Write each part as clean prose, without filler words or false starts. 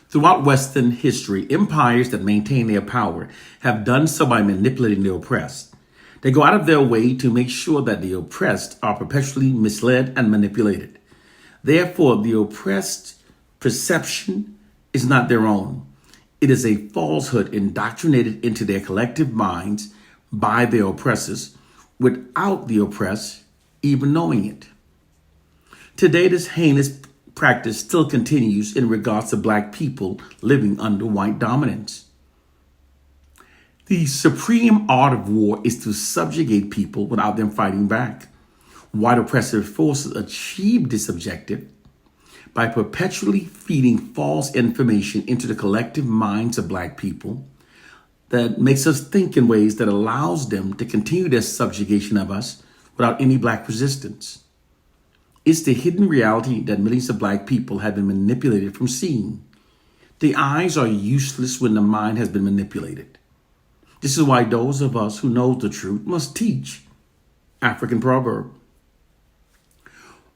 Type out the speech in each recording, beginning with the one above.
Throughout Western history, empires that maintain their power have done so by manipulating the oppressed. They go out of their way to make sure that the oppressed are perpetually misled and manipulated. Therefore, the oppressed perception is not their own. It is a falsehood indoctrinated into their collective minds by their oppressors without the oppressed even knowing it. Today, this heinous practice still continues in regards to Black people living under white dominance. The supreme art of war is to subjugate people without them fighting back. White oppressive forces achieve this objective by perpetually feeding false information into the collective minds of Black people that makes us think in ways that allows them to continue their subjugation of us without any Black resistance. It's the hidden reality that millions of Black people have been manipulated from seeing. The eyes are useless when the mind has been manipulated. This is why those of us who know the truth must teach. African proverb.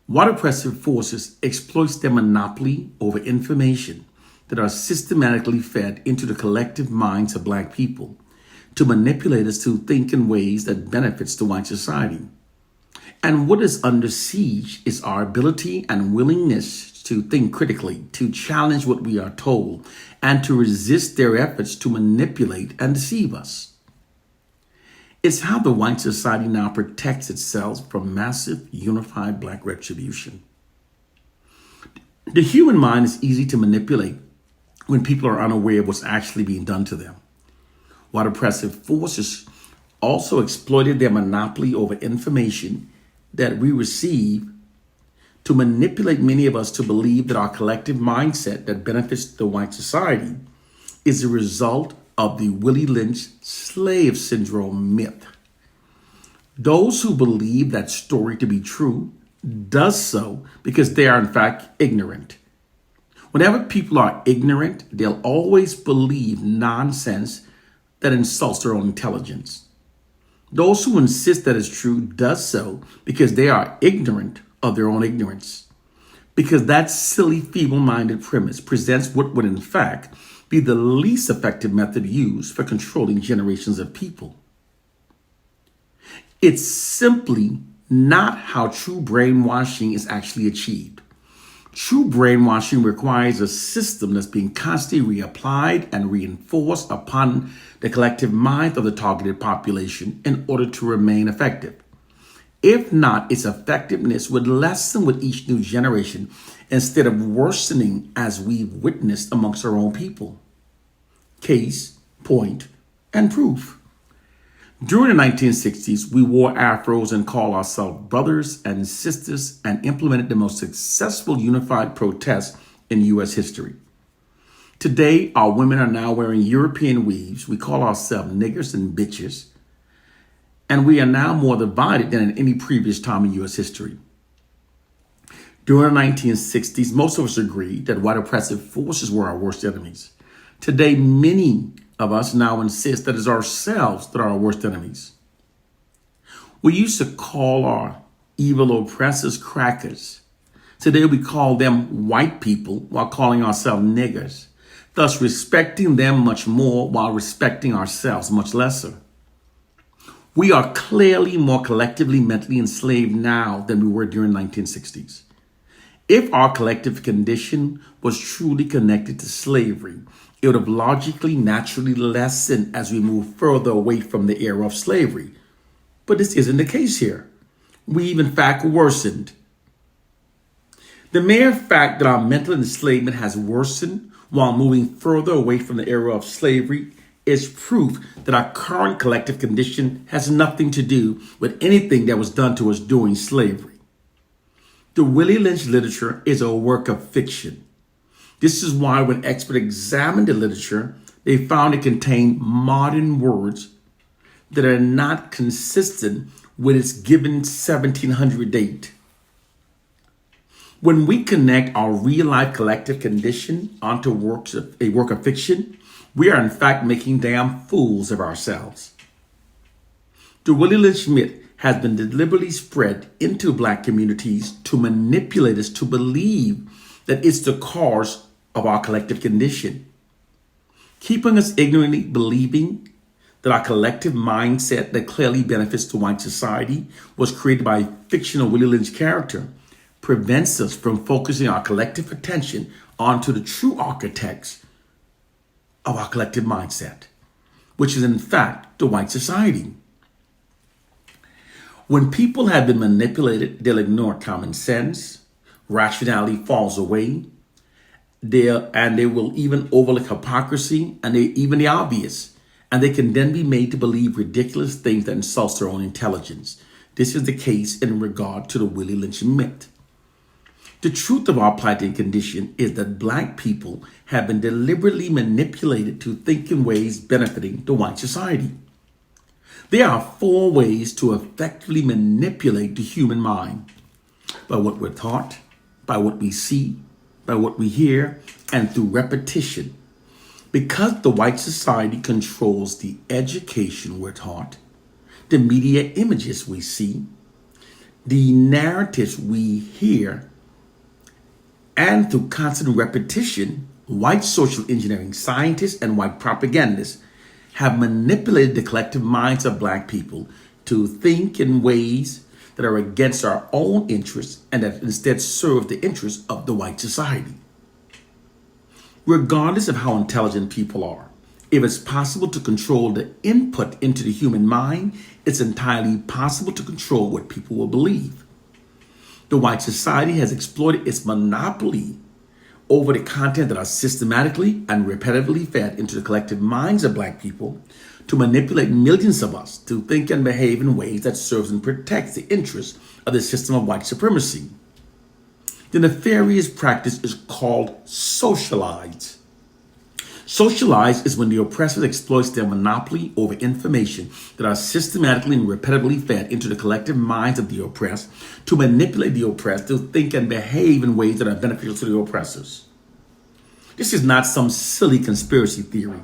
White oppressive forces exploits their monopoly over information that are systematically fed into the collective minds of Black people to manipulate us to think in ways that benefits the white society. And what is under siege is our ability and willingness to think critically, to challenge what we are told, and to resist their efforts to manipulate and deceive us. It's how the white society now protects itself from massive unified Black retribution. The human mind is easy to manipulate when people are unaware of what's actually being done to them. White oppressive forces also exploited their monopoly over information that we receive to manipulate many of us to believe that our collective mindset that benefits the white society is a result of the Willie Lynch slave syndrome myth. Those who believe that story to be true does so because they are in fact ignorant. Whenever people are ignorant, they'll always believe nonsense that insults their own intelligence. Those who insist that it's true does so because they are ignorant of their own ignorance. Because that silly, feeble-minded premise presents what would in fact be the least effective method used for controlling generations of people. It's simply not how true brainwashing is actually achieved. True brainwashing requires a system that's being constantly reapplied and reinforced upon the collective mind of the targeted population in order to remain effective. If not, its effectiveness would lessen with each new generation instead of worsening as we've witnessed amongst our own people. Case, point, and proof. During the 1960s, we wore afros and called ourselves brothers and sisters and implemented the most successful unified protest in U.S. history. Today, our women are now wearing European weaves. We call ourselves niggers and bitches. And we are now more divided than in any previous time in U.S. history. During the 1960s, most of us agreed that white oppressive forces were our worst enemies. Today, many of us now insist that it's ourselves that are our worst enemies. We used to call our evil oppressors crackers. Today we call them white people while calling ourselves niggers, thus respecting them much more while respecting ourselves much lesser. We are clearly more collectively mentally enslaved now than we were during the 1960s. If our collective condition was truly connected to slavery, it would have logically, naturally lessened as we move further away from the era of slavery. But this isn't the case here. We've in fact worsened. The mere fact that our mental enslavement has worsened while moving further away from the era of slavery is proof that our current collective condition has nothing to do with anything that was done to us during slavery. The Willie Lynch literature is a work of fiction. This is why when experts examined the literature, they found it contained modern words that are not consistent with its given 1700 date. When we connect our real-life collective condition onto a work of fiction, we are in fact making damn fools of ourselves. The Willie Lynch myth has been deliberately spread into Black communities to manipulate us to believe that it's the cause of our collective condition, keeping us ignorantly believing that our collective mindset that clearly benefits the white society was created by a fictional Willie Lynch character prevents us from focusing our collective attention onto the true architects of our collective mindset, which is in fact the white society. When people have been manipulated, they'll ignore common sense, rationality falls away, they will even overlook hypocrisy and even the obvious, and they can then be made to believe ridiculous things that insult their own intelligence. This is the case in regard to the Willie Lynch myth. The truth of our plight and condition is that Black people have been deliberately manipulated to think in ways benefiting the white society. There are 4 ways to effectively manipulate the human mind: by what we're taught, by what we see, by what we hear, and through repetition. Because the white society controls the education we're taught, the media images we see, the narratives we hear, and through constant repetition, white social engineering scientists and white propagandists have manipulated the collective minds of Black people to think in ways that are against our own interests and that instead serve the interests of the white society. Regardless of how intelligent people are, if it's possible to control the input into the human mind, it's entirely possible to control what people will believe. The white society has exploited its monopoly over the content that are systematically and repetitively fed into the collective minds of Black people to manipulate millions of us to think and behave in ways that serves and protects the interests of the system of white supremacy. The nefarious practice is called socialized. Socialized is when the oppressor exploits their monopoly over information that are systematically and repetitively fed into the collective minds of the oppressed to manipulate the oppressed to think and behave in ways that are beneficial to the oppressors. This is not some silly conspiracy theory.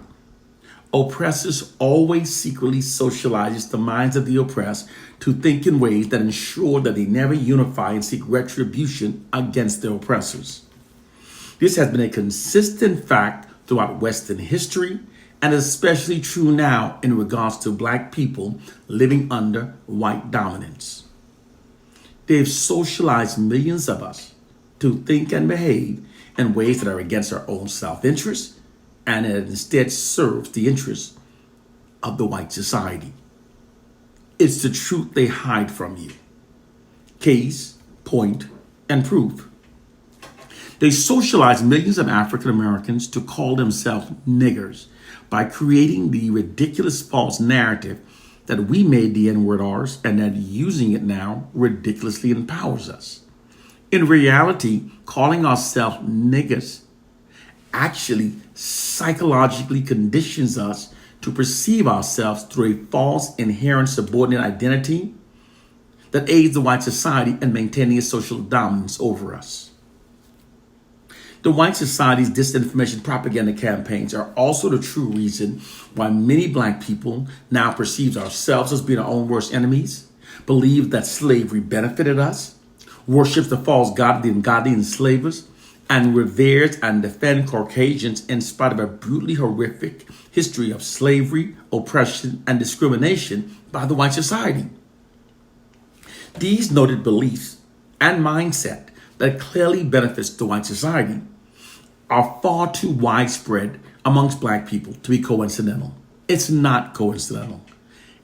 Oppressors always secretly socialize the minds of the oppressed to think in ways that ensure that they never unify and seek retribution against their oppressors. This has been a consistent fact throughout Western history and is especially true now in regards to Black people living under white dominance. They've socialized millions of us to think and behave in ways that are against our own self-interest and it instead serves the interests of the white society. It's the truth they hide from you. Case, point, and proof. They socialize millions of African Americans to call themselves niggers by creating the ridiculous false narrative that we made the N-word ours and that using it now ridiculously empowers us. In reality, calling ourselves niggers actually psychologically conditions us to perceive ourselves through a false inherent subordinate identity that aids the white society in maintaining its social dominance over us. The white society's disinformation propaganda campaigns are also the true reason why many Black people now perceive ourselves as being our own worst enemies, believe that slavery benefited us, worships the false god of the ungodly enslavers, and reveres and defends Caucasians in spite of a brutally horrific history of slavery, oppression, and discrimination by the white society. These noted beliefs and mindset that clearly benefits the white society are far too widespread amongst Black people to be coincidental. It's not coincidental.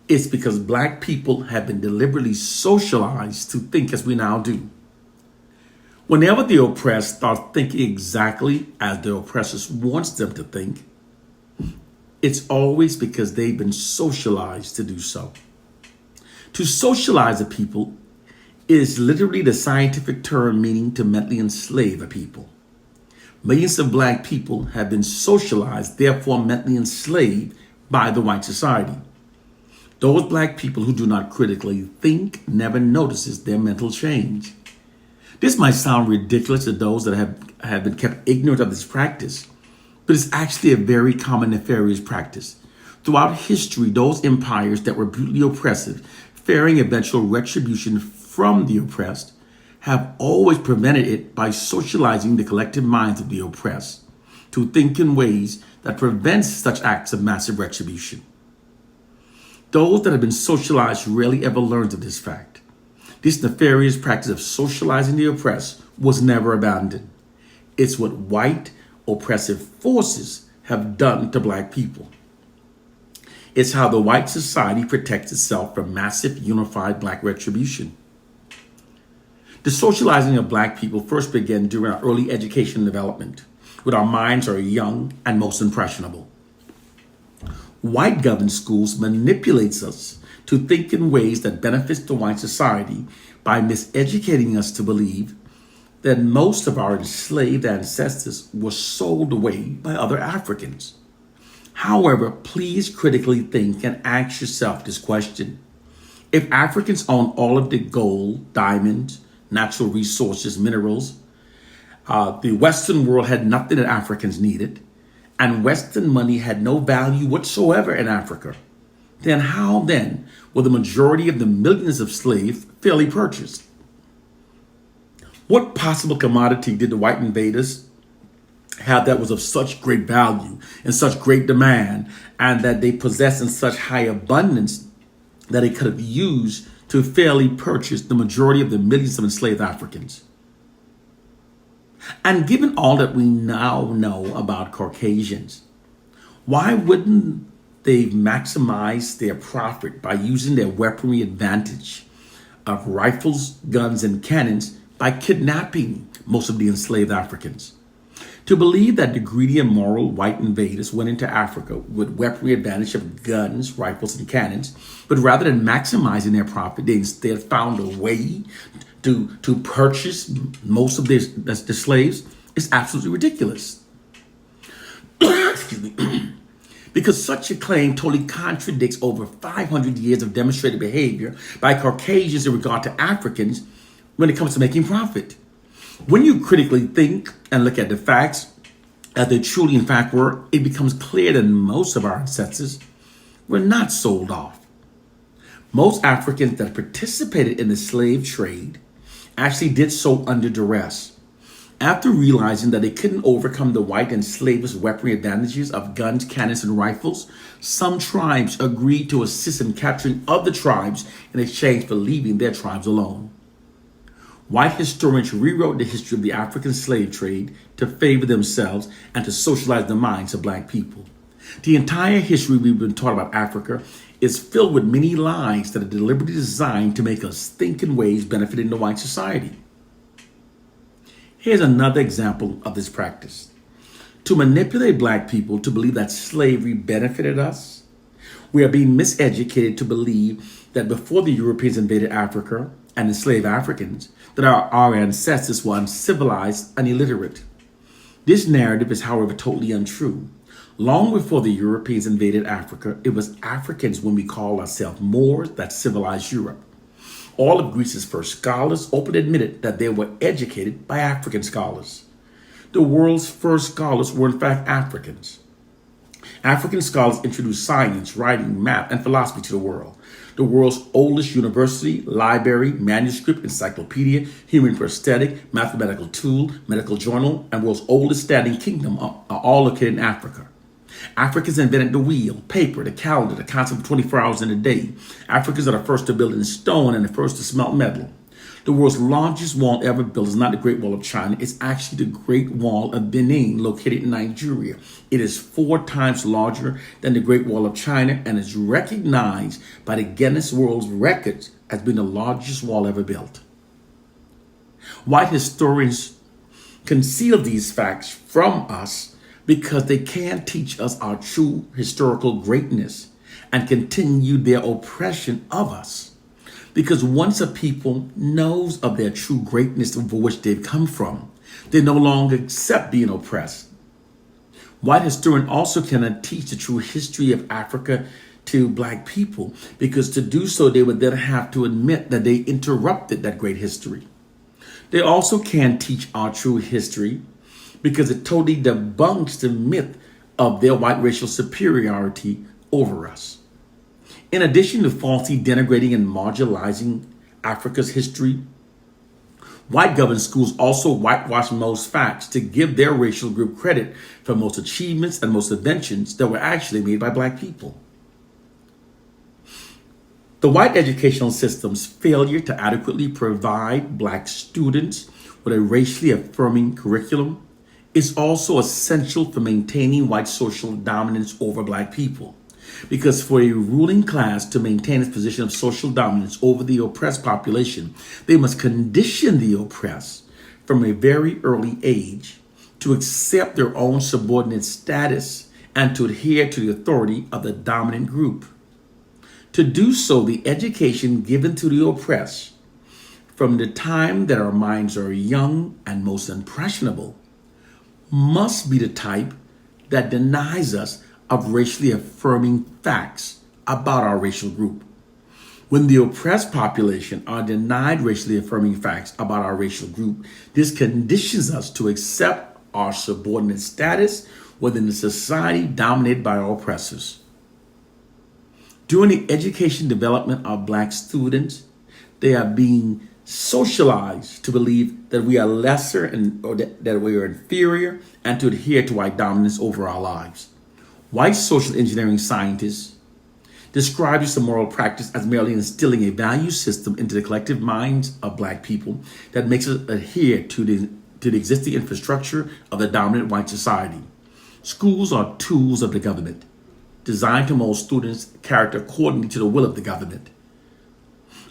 It's because Black people have been deliberately socialized to think as we now do. Whenever the oppressed start thinking exactly as the oppressors wants them to think, it's always because they've been socialized to do so. To socialize a people is literally the scientific term meaning to mentally enslave a people. Millions of Black people have been socialized, therefore mentally enslaved by the white society. Those Black people who do not critically think never notices their mental change. This might sound ridiculous to those that have been kept ignorant of this practice, but it's actually a very common nefarious practice. Throughout history, those empires that were brutally oppressive, fearing eventual retribution from the oppressed, have always prevented it by socializing the collective minds of the oppressed. to think in ways that prevent such acts of massive retribution. Those that have been socialized rarely ever learned of this fact. This nefarious practice of socializing the oppressed was never abandoned. It's what white oppressive forces have done to black people. It's how the white society protects itself from massive unified black retribution. The socializing of black people first began during our early education and development, when our minds are young and most impressionable. White governed schools manipulates us to think in ways that benefits the white society by miseducating us to believe that most of our enslaved ancestors were sold away by other Africans. However, please critically think and ask yourself this question. If Africans owned all of the gold, diamonds, natural resources, minerals, the Western world had nothing that Africans needed, and Western money had no value whatsoever in Africa, then how then were the majority of the millions of slaves fairly purchased? What possible commodity did the white invaders have that was of such great value and such great demand, and that they possessed in such high abundance that they could have used to fairly purchase the majority of the millions of enslaved Africans? And given all that we now know about Caucasians, why wouldn't they maximize their profit by using their weaponry advantage of rifles, guns, and cannons by kidnapping most of the enslaved Africans? To believe that the greedy and immoral white invaders went into Africa with weaponry advantage of guns, rifles, and cannons, but rather than maximizing their profit, they instead found a way to purchase most of the slaves is absolutely ridiculous. Excuse me. Because such a claim totally contradicts over 500 years of demonstrated behavior by Caucasians in regard to Africans when it comes to making profit. When you critically think and look at the facts as they truly in fact were, it becomes clear that most of our ancestors were not sold off. Most Africans that participated in the slave trade actually did so under duress. After realizing that they couldn't overcome the white enslavers' weaponry advantages of guns, cannons, and rifles, some tribes agreed to assist in capturing other tribes in exchange for leaving their tribes alone. White historians rewrote the history of the African slave trade to favor themselves and to socialize the minds of black people. The entire history we've been taught about Africa is filled with many lies that are deliberately designed to make us think in ways benefiting the white society. Here's another example of this practice. To manipulate black people to believe that slavery benefited us, we are being miseducated to believe that before the Europeans invaded Africa and enslaved Africans, that our ancestors were uncivilized and illiterate. This narrative is, however, totally untrue. Long before the Europeans invaded Africa, it was Africans, when we call ourselves Moors, that civilized Europe. All of Greece's first scholars openly admitted that they were educated by African scholars. The world's first scholars were in fact Africans. African scholars introduced science, writing, math, and philosophy to the world. The world's oldest university, library, manuscript, encyclopedia, human prosthetic, mathematical tool, medical journal, and world's oldest standing kingdom are all located in Africa. Africans invented the wheel, paper, the calendar, the concept of 24 hours in a day. Africans are the first to build in stone and the first to smelt metal. The world's largest wall ever built is not the Great Wall of China. It's actually the Great Wall of Benin, located in Nigeria. It is 4 times larger than the Great Wall of China and is recognized by the Guinness World Records as being the largest wall ever built. White historians conceal these facts from us because they can't teach us our true historical greatness and continue their oppression of us. Because once a people knows of their true greatness for which they've come from, they no longer accept being oppressed. White historians also cannot teach the true history of Africa to black people, because to do so, they would then have to admit that they interrupted that great history. They also can't teach our true history because it totally debunks the myth of their white racial superiority over us. In addition to falsely denigrating and marginalizing Africa's history, White governed schools also whitewash most facts to give their racial group credit for most achievements and most inventions that were actually made by black people. The white educational system's failure to adequately provide black students with a racially affirming curriculum is also essential for maintaining white social dominance over black people. Because for a ruling class to maintain its position of social dominance over the oppressed population, they must condition the oppressed from a very early age to accept their own subordinate status and to adhere to the authority of the dominant group. To do so, the education given to the oppressed from the time that our minds are young and most impressionable must be the type that denies us of racially affirming facts about our racial group. When the oppressed population are denied racially affirming facts about our racial group, this conditions us to accept our subordinate status within the society dominated by our oppressors. During the education development of black students, they are being socialized to believe that we are lesser or that we are inferior and to adhere to white dominance over our lives. White social engineering scientists describe this immoral practice as merely instilling a value system into the collective minds of black people that makes us adhere to the existing infrastructure of the dominant white society. Schools are tools of the government, designed to mold students' character accordingly to the will of the government.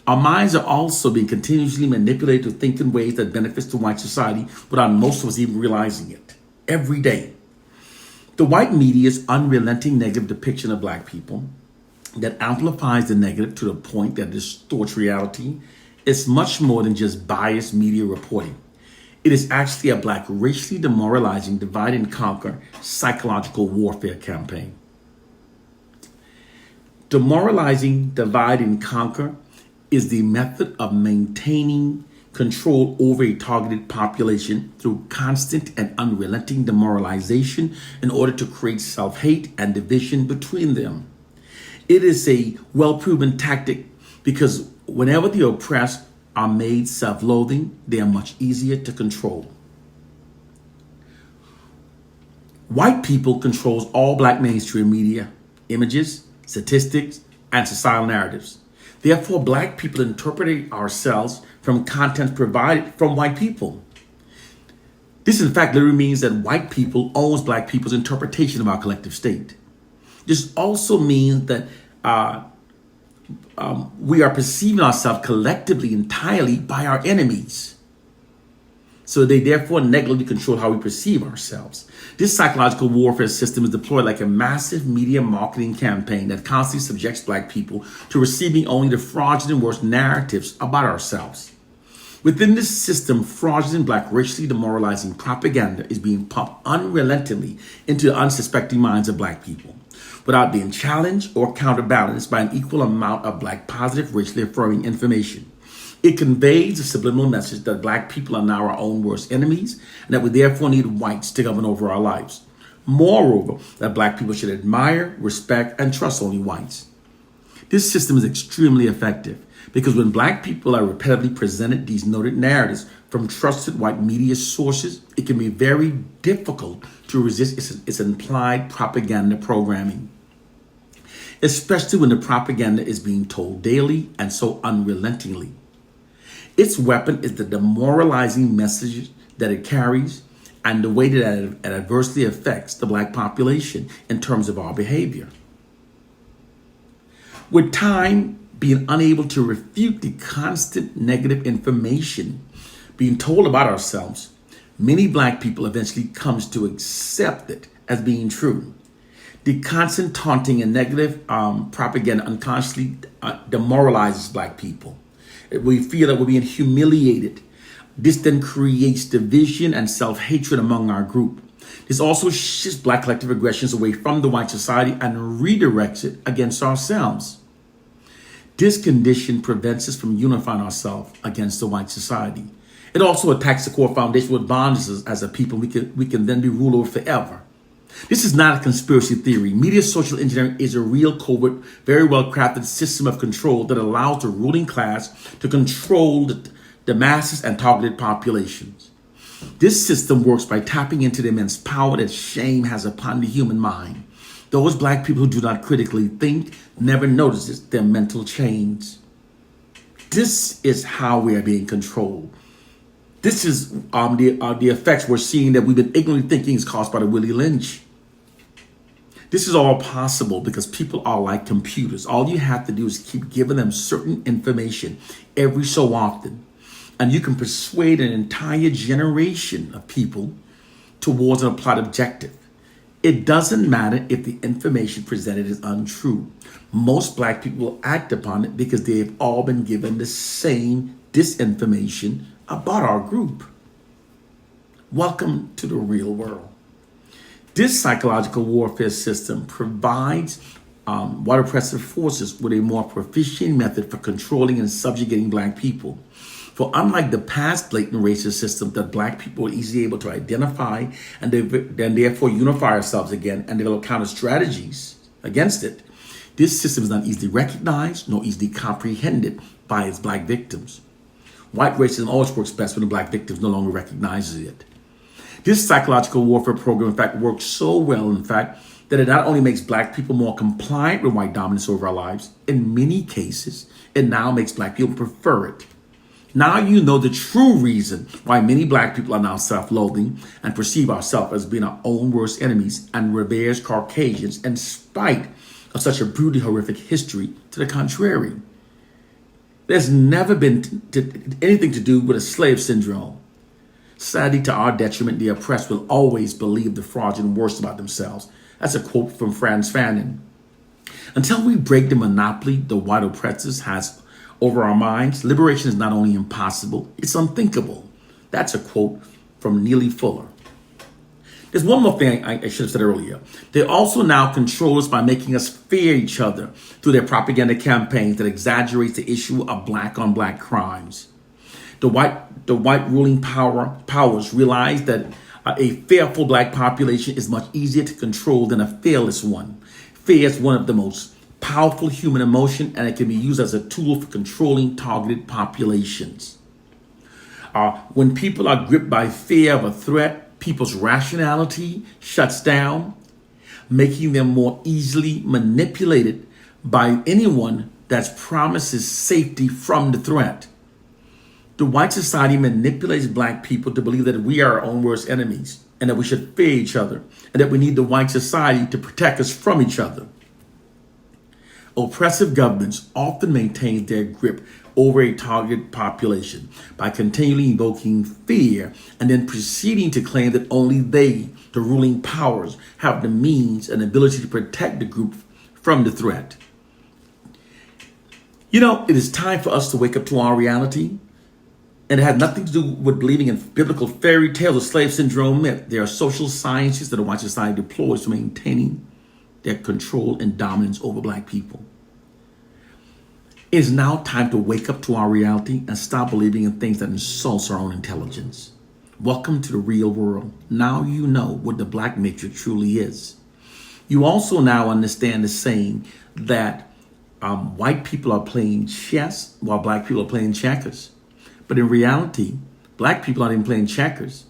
Our minds are also being continuously manipulated to think in ways that benefits the white society without most of us even realizing it every day. The white media's unrelenting negative depiction of black people that amplifies the negative to the point that distorts reality is much more than just biased media reporting. It is actually a black racially demoralizing divide and conquer psychological warfare campaign. Demoralizing divide and conquer is the method of maintaining control over a targeted population through constant and unrelenting demoralization in order to create self-hate and division between them. It is a well-proven tactic because whenever the oppressed are made self-loathing, they are much easier to control. White people controls all black mainstream media, images, statistics, and societal narratives. Therefore, black people interpret ourselves from content provided from white people. This, in fact, literally means that white people owns black people's interpretation of our collective state. This also means that we are perceiving ourselves collectively entirely by our enemies. So they therefore negatively control how we perceive ourselves. This psychological warfare system is deployed like a massive media marketing campaign that constantly subjects black people to receiving only the fraudulent worst narratives about ourselves. Within this system, fraudulent black racially demoralizing propaganda is being pumped unrelentingly into the unsuspecting minds of black people, without being challenged or counterbalanced by an equal amount of black positive racially affirming information. It conveys a subliminal message that black people are now our own worst enemies and that we therefore need whites to govern over our lives. Moreover, that black people should admire, respect, and trust only whites. This system is extremely effective because when black people are repetitively presented these noted narratives from trusted white media sources, it can be very difficult to resist its implied propaganda programming, especially when the propaganda is being told daily and so unrelentingly. Its weapon is the demoralizing message that it carries and the way that it adversely affects the black population in terms of our behavior. With time, being unable to refute the constant negative information being told about ourselves, many black people eventually comes to accept it as being true. The constant taunting and negative propaganda unconsciously demoralizes black people. We feel that we're being humiliated. This then creates division and self-hatred among our group. This also shifts black collective aggressions away from the white society and redirects it against ourselves. This condition prevents us from unifying ourselves against the white society. It also attacks the core foundation with bonds as a people we can then be ruled over forever. This is not a conspiracy theory. Media social engineering is a real covert, very well crafted system of control that allows the ruling class to control the masses, and targeted populations. This system works by tapping into the immense power that shame has upon the human mind. Those black people who do not critically think never notice their mental chains. This is how we are being controlled. This is the effects we're seeing that we've been ignorantly thinking is caused by the Willie Lynch. This is all possible because people are like computers. All you have to do is keep giving them certain information every so often. And you can persuade an entire generation of people towards an applied objective. It doesn't matter if the information presented is untrue. Most black people will act upon it because they've all been given the same disinformation about our group. Welcome to the real world. This psychological warfare system provides white oppressive forces with a more proficient method for controlling and subjugating black people. For unlike the past blatant racist system that black people are easily able to identify and then therefore unify ourselves again and develop counter strategies against it, this system is not easily recognized nor easily comprehended by its black victims. White racism always works best when the black victims no longer recognizes it. This psychological warfare program, in fact, works so well, in fact, that it not only makes black people more compliant with white dominance over our lives, in many cases, it now makes black people prefer it. Now you know the true reason why many black people are now self-loathing and perceive ourselves as being our own worst enemies and revere as Caucasians in spite of such a brutally horrific history to the contrary. There's never been anything to do with a slave syndrome. Sadly, to our detriment, the oppressed will always believe the fraudulent worst about themselves. That's a quote from Frantz Fanon. Until we break the monopoly the white oppressors has over our minds, liberation is not only impossible, it's unthinkable. That's a quote from Neely Fuller. There's one more thing I should have said earlier. They also now control us by making us fear each other through their propaganda campaigns that exaggerates the issue of black on black crimes. The white ruling powers realize that a fearful black population is much easier to control than a fearless one. Fear is one of the most powerful human emotion, and it can be used as a tool for controlling targeted populations. When people are gripped by fear of a threat, people's rationality shuts down, making them more easily manipulated by anyone that promises safety from the threat. The white society manipulates black people to believe that we are our own worst enemies and that we should fear each other and that we need the white society to protect us from each other. Oppressive governments often maintain their grip over a target population by continually invoking fear and then proceeding to claim that only they, the ruling powers, have the means and ability to protect the group from the threat. You know, it is time for us to wake up to our reality. And it has nothing to do with believing in biblical fairy tales or slave syndrome myth. There are social sciences that the white society deploys to maintaining their control and dominance over black people. It is now time to wake up to our reality and stop believing in things that insult our own intelligence. Welcome to the real world. Now you know what the black matrix truly is. You also now understand the saying that white people are playing chess while black people are playing checkers. But in reality, black people aren't even playing checkers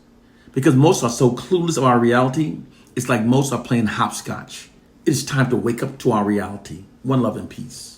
because most are so clueless of our reality. It's like most are playing hopscotch. It's time to wake up to our reality. One love and peace.